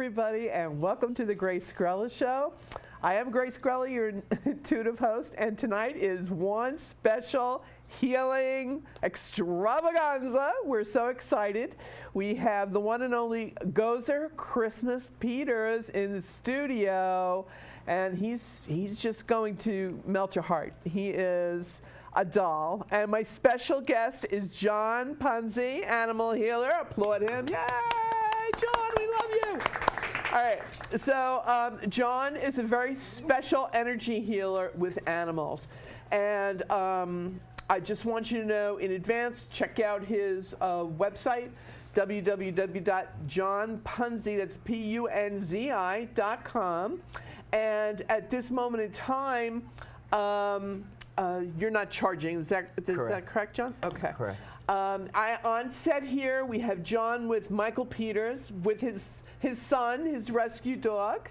everybody, and welcome to the Grace Grella Show. I am Grace Grella, your intuitive host, and tonight is one special healing extravaganza. We're so excited. We have the one and only Gozer Christmas Peters in the studio, and he's just going to melt your heart. He is a doll. And my special guest is John Punzi, animal healer. Applaud him. Yay, John, we love you. All right, so John is a very special energy healer with animals. And I just want you to know in advance, check out his website, www.johnpunzi, that's punzi.com. And at this moment in time, you're not charging. Is that correct, John? Okay. Correct. On set here, we have John with Michael Peters, with his son, his rescue dog.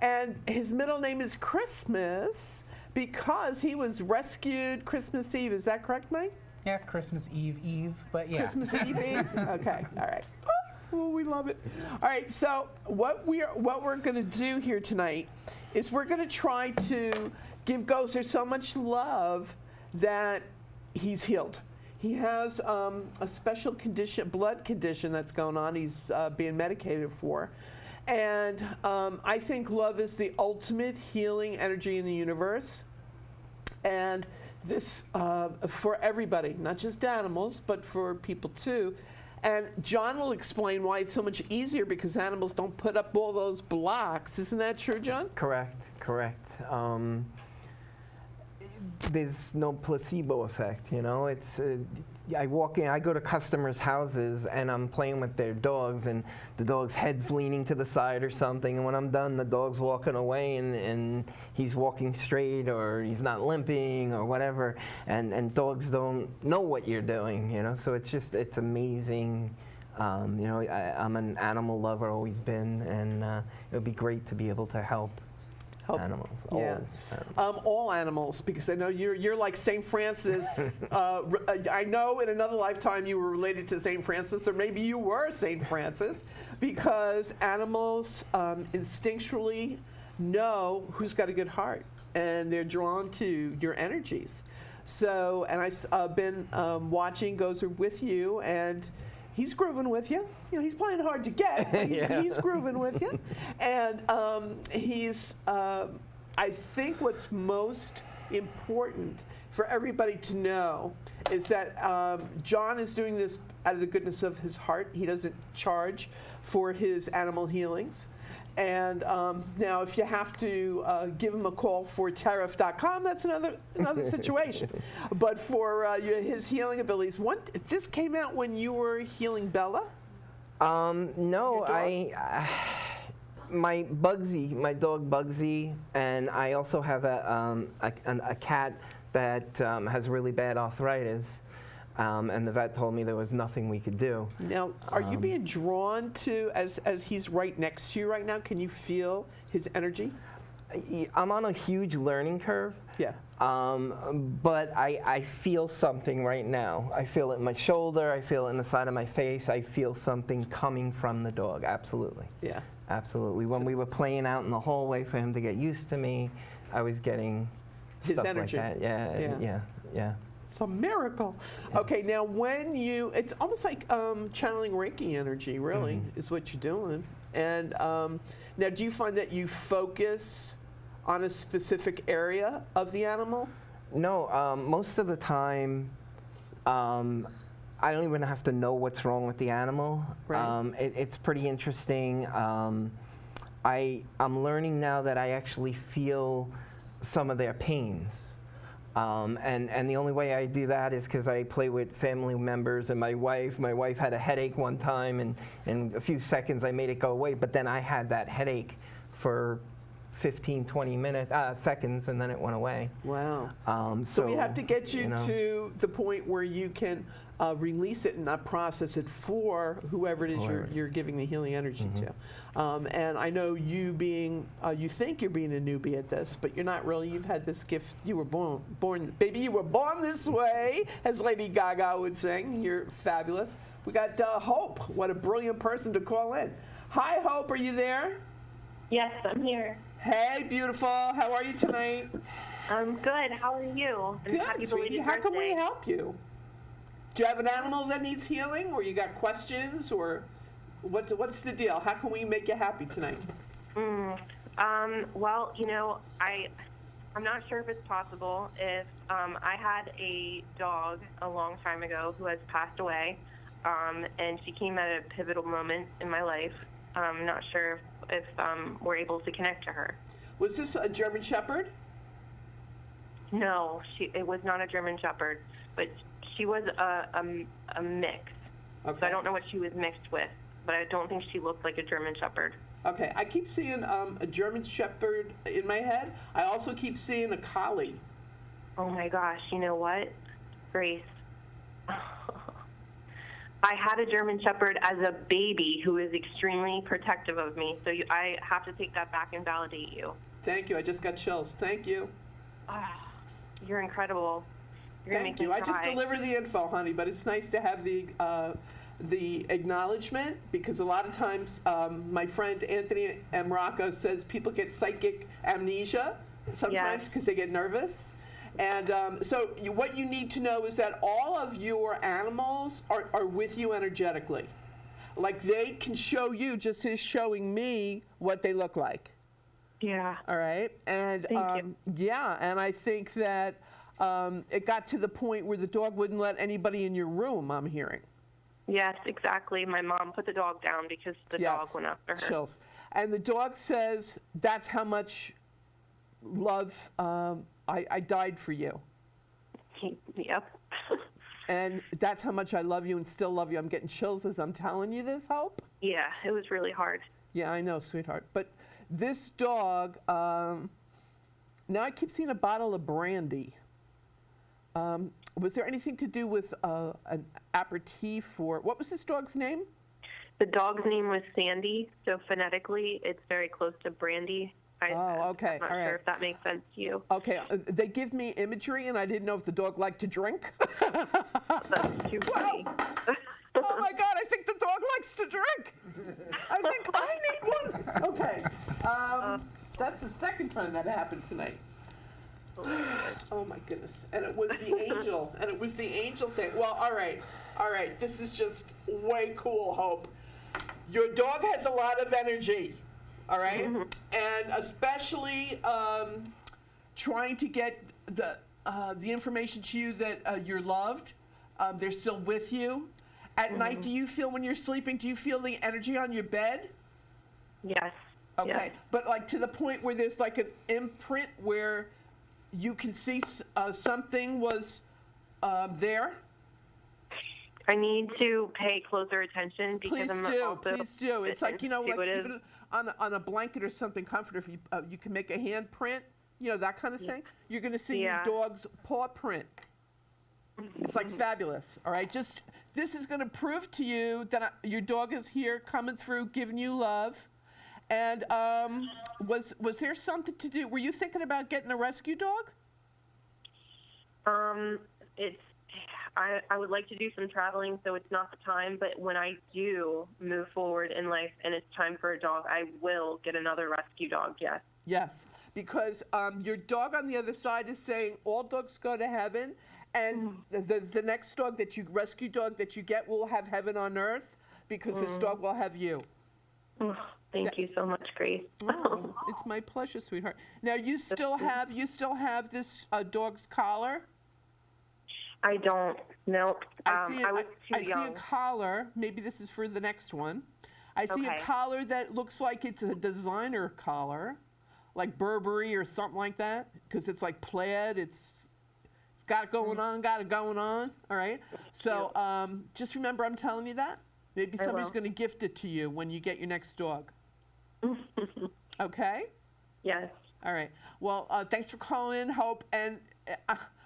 And his middle name is Christmas because he was rescued Christmas Eve. Is that correct, Mike? Yeah, Christmas Eve, but yeah. Christmas Eve. Okay, all right. Oh, we love it. All right, so what we're going to do here tonight is we're going to try to give Gozer so much love that he's healed. He has a special condition, blood condition that's going on. He's being medicated for. And I think love is the ultimate healing energy in the universe. And this, for everybody, not just animals, but for people too. And John will explain why it's so much easier because animals don't put up all those blocks. Isn't that true, John? Correct. There's no placebo effect, you know. It's I walk in, I go to customers' houses, and I'm playing with their dogs, and the dog's head's leaning to the side or something, and when I'm done, the dog's walking away, and he's walking straight, or he's not limping, or whatever, and dogs don't know what you're doing, you know. So it's amazing. You know, I'm an animal lover, always been, and it would be great to be able to help animals. Yeah. All animals, because I know you're like St. Francis. I know in another lifetime you were related to St. Francis, or maybe you were St. Francis, because animals instinctually know who's got a good heart, and they're drawn to your energies. So, and I've been watching Gozer with you, and he's grooving with you. You know, he's playing hard to get, but he's grooving with you. And I think what's most important for everybody to know is that John is doing this out of the goodness of his heart. He doesn't charge for his animal healings. And now, if you have to give him a call for tariff.com, that's another situation. But for his healing abilities, this came out when you were healing Bella? No, my dog Bugsy, and I also have a cat that has really bad arthritis. And the vet told me there was nothing we could do. Now, are you being drawn to, as he's right next to you right now, can you feel his energy? I'm on a huge learning curve. Yeah. But I feel something right now. I feel it in my shoulder. I feel it in the side of my face. I feel something coming from the dog. Absolutely. Yeah. Absolutely. When we were playing out in the hallway for him to get used to me, I was getting his stuff energy. Like that. Yeah. It's a miracle. Yeah. Okay, now it's almost like channeling Reiki energy, really, is what you're doing. And now, do you find that you focus on a specific area of the animal? No, most of the time, I don't even have to know what's wrong with the animal. Right. It's pretty interesting. I'm learning now that I actually feel some of their pains. And the only way I do that is because I play with family members and my wife. My wife had a headache one time, and in a few seconds I made it go away, but then I had that headache for 15, 20 seconds, and then it went away. Wow. So we have to get you to the point where you can release it and not process it for whoever it is you're giving the healing energy to. And I know you being, you think you're being a newbie at this, but you're not really. You've had this gift. You were born, baby, you were born this way, as Lady Gaga would sing. You're fabulous. We got Hope. What a brilliant person to call in. Hi, Hope. Are you there? Yes, I'm here. Hey, beautiful. How are you tonight? I'm good. How are you? And happy Good, sweetie. belated How can we birthday. help you? Do you have an animal that needs healing, or you got questions, or what's the deal? How can we make you happy tonight? Well, I'm not sure if it's possible. If I had a dog a long time ago who has passed away, and she came at a pivotal moment in my life. I'm not sure if we're able to connect to her. Was this a German Shepherd? No, it was not a German Shepherd, but she was a mix. Okay. So I don't know what she was mixed with, but I don't think she looked like a German Shepherd. Okay, I keep seeing a German Shepherd in my head. I also keep seeing a Collie. Oh my gosh, you know what, Grace? I had a German Shepherd as a baby who is extremely protective of me, so I have to take that back and validate you. Thank you. I just got chills. Thank you. You're incredible. You're gonna Thank make you. me I just cry. deliver the info, honey, but it's nice to have the acknowledgement, because a lot of times my friend Anthony Amrocco says people get psychic amnesia sometimes because they get nervous. And so what you need to know is that all of your animals are with you energetically. Like they can show you just as showing me what they look like. Yeah. All right. And Thank you. yeah, and I think that it got to the point where the dog wouldn't let anybody in your room, I'm hearing. Yes, exactly. My mom put the dog down because the dog went after her. Chills. And the dog says, that's how much love I died for you. Yep. And that's how much I love you and still love you. I'm getting chills as I'm telling you this, Hope. Yeah, it was really hard. Yeah, I know, sweetheart. But this dog, now I keep seeing a bottle of brandy. Was there anything to do with an aperitif, or what was this dog's name? The dog's name was Sandy, so phonetically it's very close to brandy. Okay, I'm not all right. sure if that makes sense to you. Okay, they give me imagery, and I didn't know if the dog liked to drink. That's too funny. Oh my God, I think the dog likes to drink. I think I need one. Okay, that's the second time that happened tonight. Oh my goodness, and it was the angel, and it was the angel thing. Well, all right, this is just way cool, Hope. Your dog has a lot of energy, all right? And especially trying to get the information to you that you're loved, they're still with you. At night, do you feel when you're sleeping, do you feel the energy on your bed? Yes. Okay, Yes. but like to the point where there's like an imprint where you can see something was there? I need to pay closer attention because Please I'm do, also please do. It's like, you know, like intuitive. even on a blanket or something comforter, if you can make a hand print, you know, that kind of thing. You're going to see your Yeah. dog's paw print. It's like fabulous, all right? Just, this is going to prove to you that your dog is here coming through, giving you love. And was there something to do, were you thinking about getting a rescue dog? I would like to do some traveling, so it's not the time, but when I do move forward in life and it's time for a dog, I will get another rescue dog, yes. Yes, because your dog on the other side is saying all dogs go to heaven, and the next dog that you, rescue dog that you get, will have heaven on earth, because this dog will have you. Oh, thank you so much, Grace. Oh, it's my pleasure, sweetheart. Now you still have this dog's collar? I don't, nope. I was too I see young. a collar. Maybe this is for the next one. I see Okay. a collar that looks like it's a designer collar, like Burberry or something like that, because it's like plaid. It's got it going on, all right? So just remember I'm telling you that. Maybe somebody's will. going to gift it to you when you get your next dog. Okay? Yes. All right. Well, thanks for calling in, Hope, and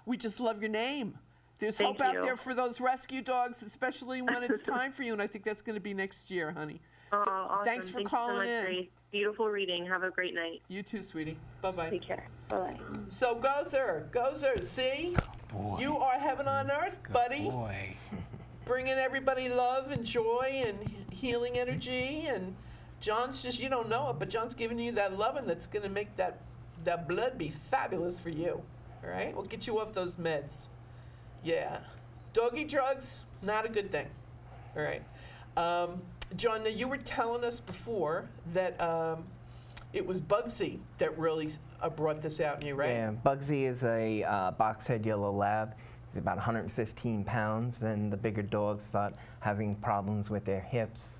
we just love your name. There's Thank hope out you. there for those rescue dogs, especially when it's time for you, and I think that's going to be next year, honey. Oh, So, awesome. thanks for Thank calling you so much, in. Grace. Beautiful reading. Have a great night. You too, sweetie. Bye-bye. Take care. Bye-bye. So, Gozer, see? Boy. You are heaven on earth, buddy. Boy. Bringing everybody love and joy and healing energy, and John's just, you don't know it, but John's giving you that loving that's going to make that blood be fabulous for you. All right? We'll get you off those meds. Yeah. Doggy drugs, not a good thing. All right. John, now you were telling us before that it was Bugsy that really brought this out in you, right? Yeah, Bugsy is a box-head yellow lab. He's about 115 pounds, and the bigger dogs start having problems with their hips.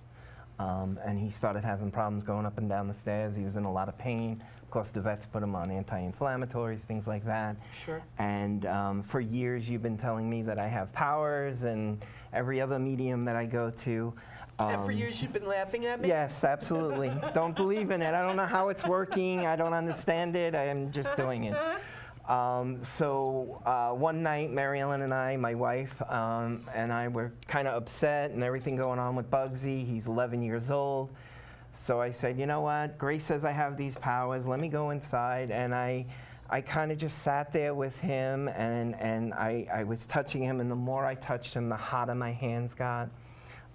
And he started having problems going up and down the stairs. He was in a lot of pain. Of course, the vets put him on anti-inflammatories, things like that. Sure. And for years, you've been telling me that I have powers, and every other medium that I go to. And for years, you've been laughing at me? Yes, absolutely. Don't believe in it. I don't know how it's working. I don't understand it. I am just doing it. So one night, Mary Ellen and I, my wife, and I were kind of upset and everything going on with Bugsy. He's 11 years old. So I said, you know what? Grace says I have these powers. Let me go inside. And I kind of just sat there with him, and I was touching him. And the more I touched him, the hotter my hands got.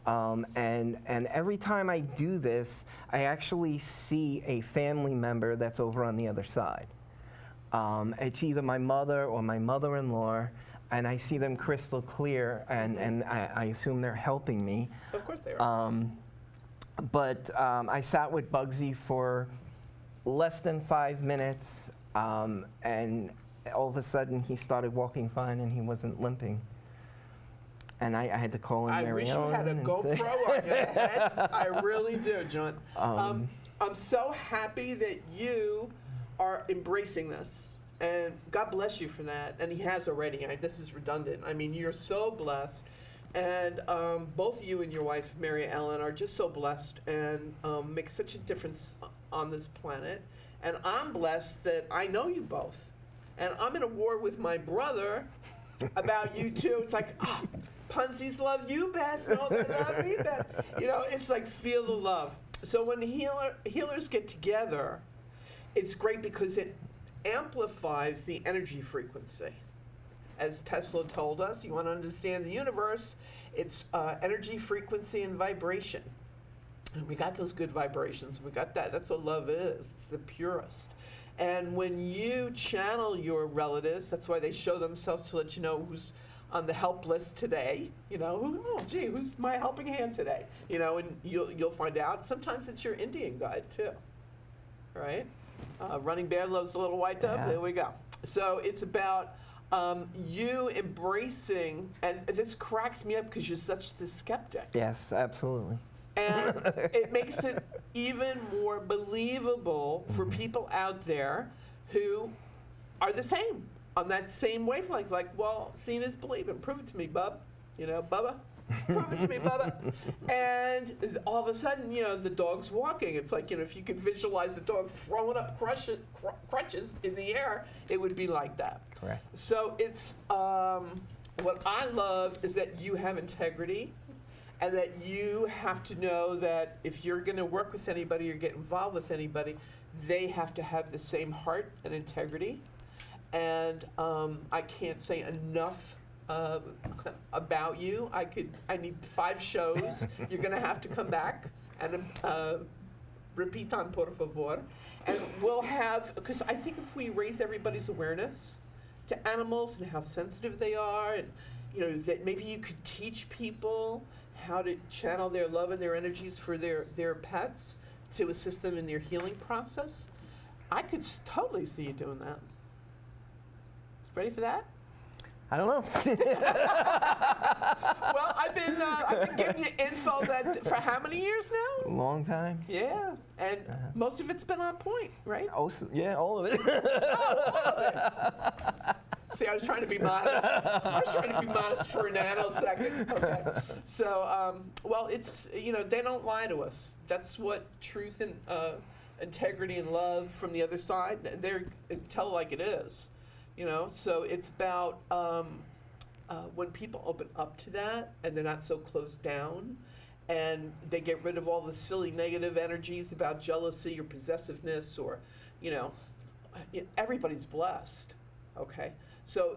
And every time I do this, I actually see a family member that's over on the other side. It's either my mother or my mother-in-law, and I see them crystal clear, and I assume they're helping me. Of course they are. But I sat with Bugsy for less than 5 minutes, and all of a sudden he started walking fine and he wasn't limping. And I had to call in Mary Ellen. I wish you had a GoPro on your head. I really do, John. I'm so happy that you are embracing this. And God bless you for that. And he has already. This is redundant. I mean, you're so blessed. And both you and your wife, Mary Ellen, are just so blessed and make such a difference on this planet. And I'm blessed that I know you both. And I'm in a war with my brother about you too. It's like, oh, Punzi's love you best. No, they love me best. You know, it's like feel the love. So when healers get together, it's great because it amplifies the energy frequency. As Tesla told us, you want to understand the universe, it's energy frequency and vibration. And we got those good vibrations. We got that. That's what love is. It's the purest. And when you channel your relatives, that's why they show themselves to let you know who's on the help list today. You know, who's my helping hand today? You know, and you'll find out. Sometimes it's your Indian guide too, right? Running Bear loves the little white dove. Yeah. There we go. So it's about you embracing, and this cracks me up because you're such the skeptic. Yes, absolutely. And it makes it even more believable for people out there who are the same, on that same wavelength. Like, well, seeing is believing. Prove it to me, bub. You know, Bubba. Prove it to me, Bubba. And all of a sudden, you know, the dog's walking. It's like, you know, if you could visualize the dog throwing up crutches in the air, it would be like that. Correct. So it's, what I love is that you have integrity, and that you have to know that if you're going to work with anybody or get involved with anybody, they have to have the same heart and integrity. And I can't say enough about you. I need 5 shows. You're going to have to come back and repitan, por favor. And we'll have, because I think if we raise everybody's awareness to animals and how sensitive they are, and you know, that maybe you could teach people how to channel their love and their energies for their pets to assist them in their healing process. I could totally see you doing that. Ready for that? I don't know. Well, I've been giving you info that for how many years now? Long time. Yeah, and most of it's been on point, right? Oh, yeah, all of it. Oh, all of it. See, I was trying to be modest. I was trying to be modest for a nanosecond. Okay. So, well, it's, you know, they don't lie to us. That's what truth and integrity and love from the other side, they tell like it is. You know, so it's about when people open up to that and they're not so closed down, and they get rid of all the silly negative energies about jealousy or possessiveness, or, you know, everybody's blessed. Okay. So,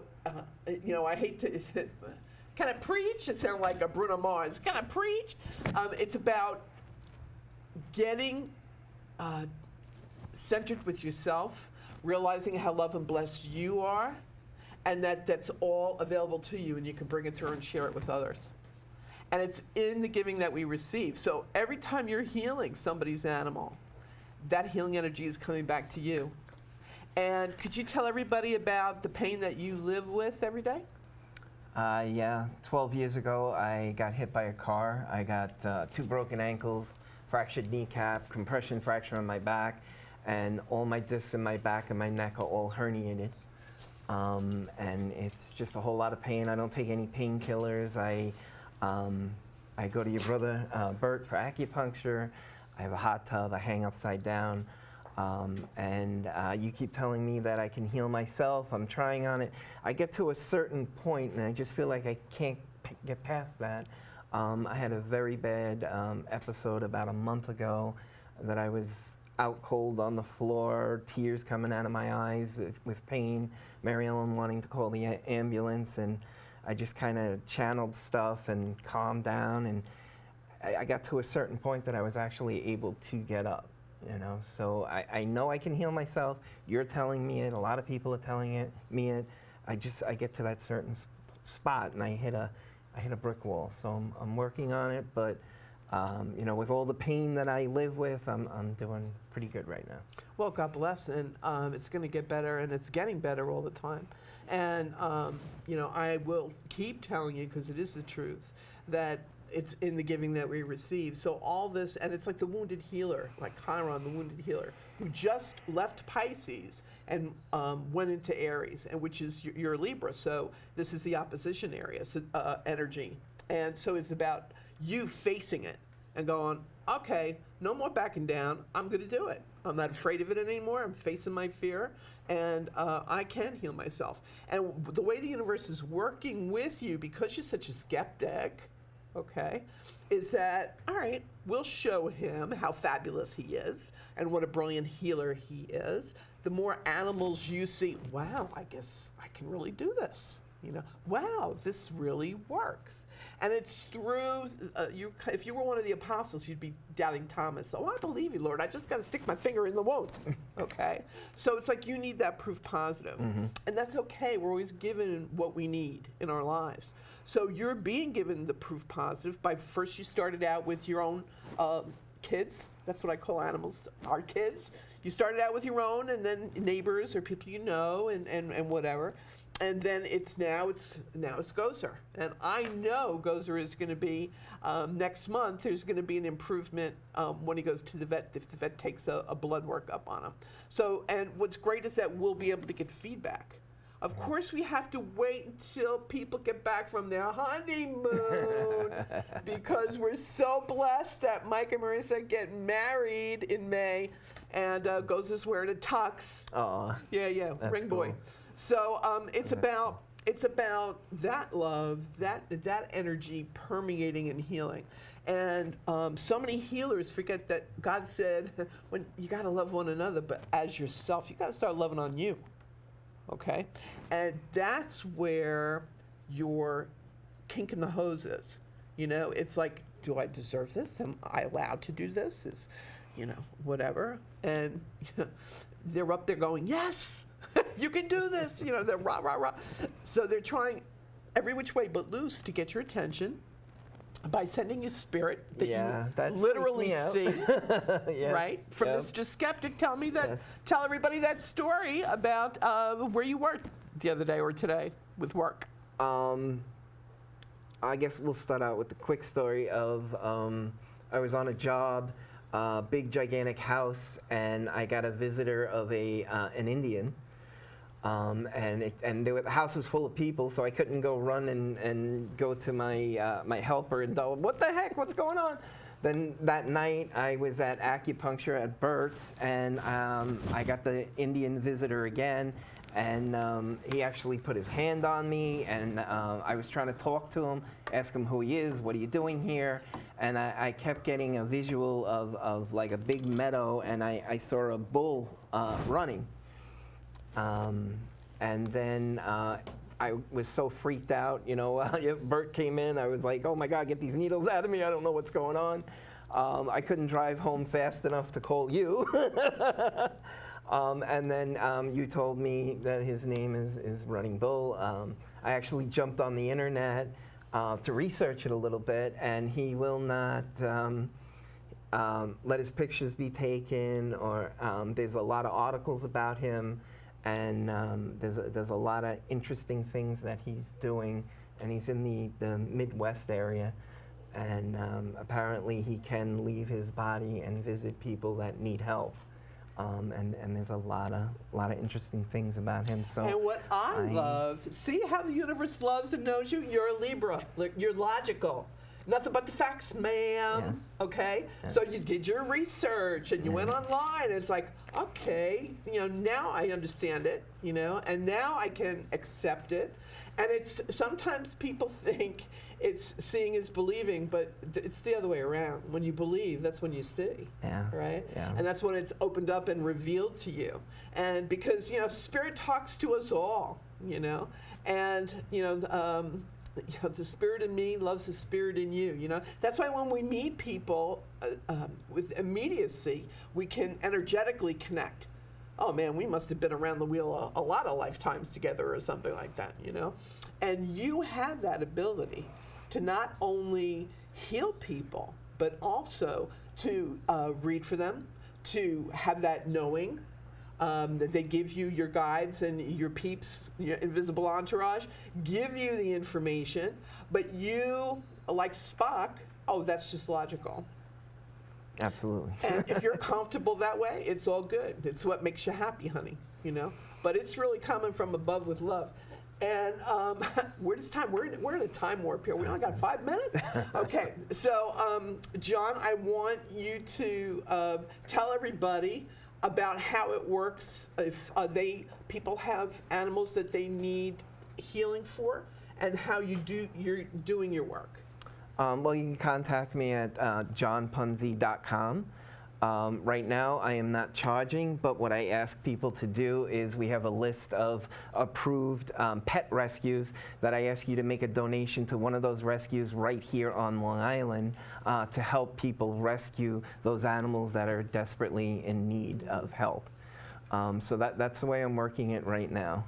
you know, I hate to kind of preach. It sounds like a Bruno Mars. Kind of preach. It's about getting centered with yourself, realizing how loved and blessed you are, and that's all available to you, and you can bring it through and share it with others. And it's in the giving that we receive. So every time you're healing somebody's animal, that healing energy is coming back to you. And could you tell everybody about the pain that you live with every day? Yeah, 12 years ago, I got hit by a car. I got 2 broken ankles, fractured kneecap, compression fracture on my back, and all my discs in my back and my neck are all herniated. And it's just a whole lot of pain. I don't take any painkillers. I go to your brother, Bert, for acupuncture. I have a hot tub. I hang upside down. And you keep telling me that I can heal myself. I'm trying on it. I get to a certain point, and I just feel like I can't get past that. I had a very bad episode about a month ago that I was out cold on the floor, tears coming out of my eyes with pain, Mary Ellen wanting to call the ambulance, and I just kind of channeled stuff and calmed down, and I got to a certain point that I was actually able to get up. So I know I can heal myself. You're telling me it. A lot of people are telling me it. I get to that certain spot, and I hit a brick wall. So I'm working on it, but with all the pain that I live with, I'm doing pretty good right now. Well, God bless, and it's going to get better, and it's getting better all the time. And I will keep telling you, because it is the truth, that it's in the giving that we receive. So all this, and it's like the wounded healer, like Chiron, the wounded healer, who just left Pisces and went into Aries, and which is your Libra. So this is the opposition area, so, energy. And so it's about you facing it and going, okay, no more backing down. I'm going to do it. I'm not afraid of it anymore. I'm facing my fear, and I can heal myself. And the way the universe is working with you, because you're such a skeptic, okay, is that, all right, we'll show him how fabulous he is and what a brilliant healer he is. The more animals you see, wow, I guess I can really do this. Wow, this really works. And it's through, if you were one of the apostles, you'd be doubting Thomas. Oh, I believe you, Lord. I just got to stick my finger in the wound. Okay? So it's like you need that proof positive. Mm-hmm. And that's okay. We're always given what we need in our lives. So you're being given the proof positive by first you started out with your own kids. That's what I call animals, our kids. You started out with your own, and then neighbors or people you know, and whatever. And then it's Gozer. And I know Gozer is going to be, next month, there's going to be an improvement when he goes to the vet, if the vet takes a blood workup on him. So, and what's great is that we'll be able to get feedback. Of course, we have to wait until people get back from their honeymoon because we're so blessed that Mike and Marissa get married in May, and Gozer's wearing a tux. Oh, yeah, ring boy. Cool. So it's about that love, that energy permeating and healing. And so many healers forget that God said, when you got to love one another, but as yourself, you got to start loving on you. Okay? And that's where your kink in the hose is. It's like, do I deserve this? Am I allowed to do this? Is, whatever. And they're up there going, yes, you can do this. They're rah, rah, rah. So they're trying every which way but loose to get your attention by sending you spirit that you literally see, yes, right? From Mr. Skeptic, tell everybody that story about where you were the other day or today with work. I guess we'll start out with the quick story of I was on a job, big gigantic house, and I got a visitor of an Indian. The house was full of people, so I couldn't go run and go to my helper and tell him, what the heck, what's going on? Then that night, I was at acupuncture at Bert's, and I got the Indian visitor again, and he actually put his hand on me, and I was trying to talk to him, ask him who he is, what are you doing here? And I kept getting a visual of like a big meadow, and I saw a bull running. And then I was so freaked out, Bert came in, I was like, oh my God, get these needles out of me, I don't know what's going on. I couldn't drive home fast enough to call you. And then you told me that his name is Running Bull. I actually jumped on the internet to research it a little bit, and he will not let his pictures be taken, or there's a lot of articles about him, and there's a lot of interesting things that he's doing, and he's in the Midwest area, and apparently he can leave his body and visit people that need help. And there's a lot of interesting things about him. So, and what I love, see how the universe loves and knows you? You're a Libra. You're logical. Nothing but the facts, ma'am. Yes. Okay? Yes. So you did your research and you went online, and it's like, okay, now I understand it, and now I can accept it. And it's sometimes people think it's seeing is believing, but it's the other way around. When you believe, that's when you see. Yeah. Right? Yeah. And that's when it's opened up and revealed to you. And because, Spirit talks to us all, and, the Spirit in me loves the Spirit in you, That's why when we meet people with immediacy, we can energetically connect. Oh man, we must have been around the wheel a lot of lifetimes together or something like that, And you have that ability to not only heal people, but also to read for them, to have that knowing, that they give you your guides and your peeps, your invisible entourage, give you the information, but you, like Spock, that's just logical. Absolutely. And if you're comfortable that way, it's all good. It's what makes you happy, honey, But it's really coming from above with love. And where does time? We're in a time warp here. We only got 5 minutes. Okay, so John, I want you to tell everybody about how it works if people have animals that they need healing for, and how you're doing your work. Well, you can contact me at johnpunzi.com. Right now, I am not charging, but what I ask people to do is we have a list of approved pet rescues that I ask you to make a donation to one of those rescues right here on Long Island to help people rescue those animals that are desperately in need of help. So that's the way I'm working it right now.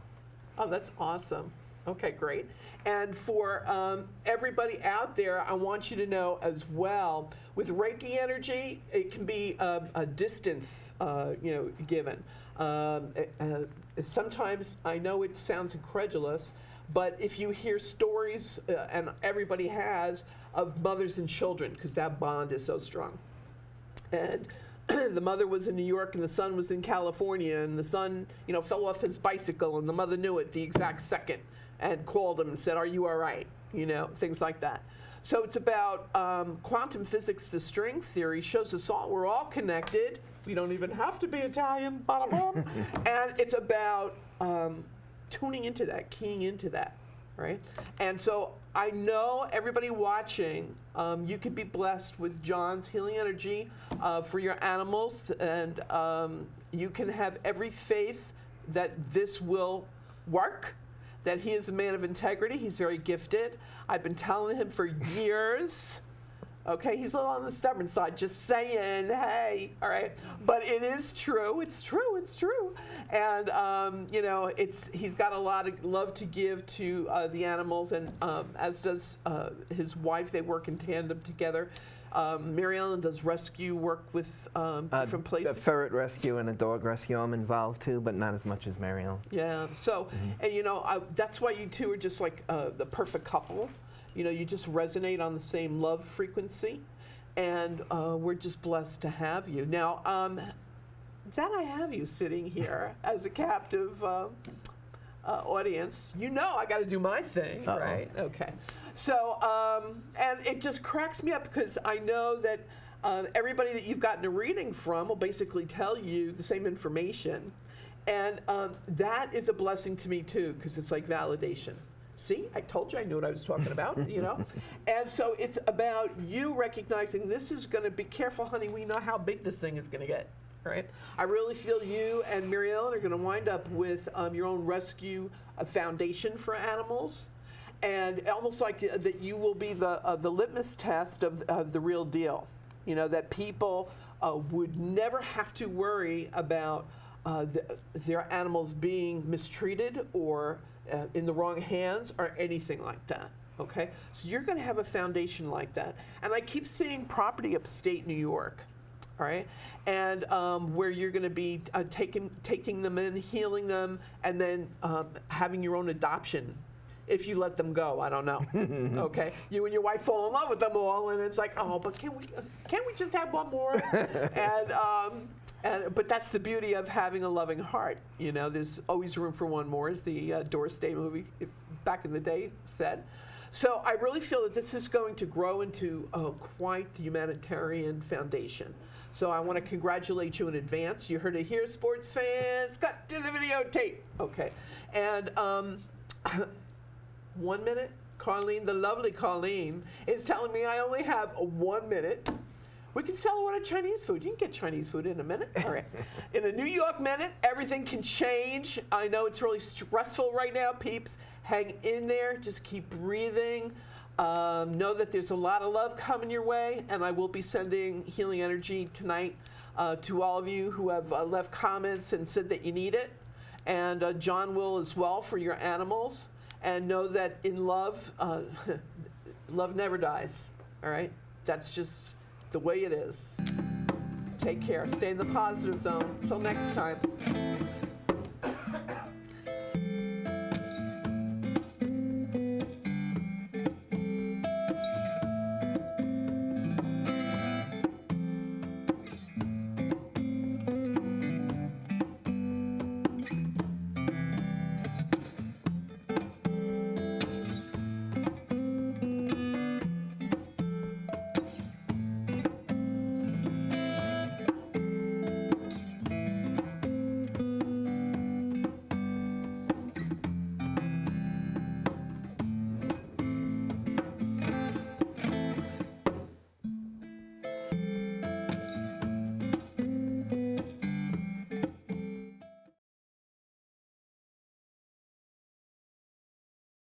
Oh, that's awesome. Okay, great. And for everybody out there, I want you to know as well, with Reiki energy, it can be a distance, given. Sometimes, I know it sounds incredulous, but if you hear stories, and everybody has, of mothers and children, because that bond is so strong. And the mother was in New York and the son was in California, and the son, fell off his bicycle, and the mother knew it the exact second and called him and said, "Are you all right?" Things like that. So it's about quantum physics. The string theory shows us all, we're all connected. We don't even have to be Italian, bada boom. And it's about tuning into that, keying into that, right? And so I know everybody watching, you could be blessed with John's healing energy for your animals, and you can have every faith that this will work, that he is a man of integrity. He's very gifted. I've been telling him for years. Okay, he's a little on the stubborn side, just saying, hey, all right. But it is true. It's true. It's true. And, he's got a lot of love to give to the animals, and as does his wife. They work in tandem together. Mary Ellen does rescue work with different places. A ferret rescue and a dog rescue I'm involved too, but not as much as Mary Ellen. Yeah, so, and that's why you two are just like the perfect couple. You just resonate on the same love frequency, and we're just blessed to have you. Now, that I have you sitting here as a captive audience, I got to do my thing, Uh-oh. right? Okay. So, and it just cracks me up because I know that everybody that you've gotten a reading from will basically tell you the same information. And that is a blessing to me too, because it's like validation. See, I told you I knew what I was talking about, And so it's about you recognizing this is going to be careful, honey. We know how big this thing is going to get, right? I really feel you and Mary Ellen are going to wind up with your own rescue foundation for animals. And almost like that you will be the litmus test of the real deal, You know, that people would never have to worry about their animals being mistreated or in the wrong hands or anything like that. Okay, so you're going to have a foundation like that. And I keep seeing property upstate New York, all right, and where you're going to be taking them in, healing them, and then having your own adoption. If you let them go, I don't know. Okay, you and your wife fall in love with them all, and it's like, oh, but can't we just have one more? But that's the beauty of having a loving heart. You know, there's always room for one more, as the Doris Day movie back in the day said. So I really feel that this is going to grow into quite the humanitarian foundation. So I want to congratulate you in advance. You heard it here, sports fans. Cut to the videotape. Okay, and 1 minute. Colleen, the lovely Colleen, is telling me I only have 1 minute. We can sell a lot of Chinese food. You can get Chinese food in a minute. All right. In a New York minute, everything can change. I know it's really stressful right now, peeps. Hang in there. Just keep breathing. Know that there's a lot of love coming your way, and I will be sending healing energy tonight to all of you who have left comments and said that you need it. And John will as well for your animals. And know that in love, love never dies. All right? That's just the way it is. Take care. Stay in the positive zone. Until next time.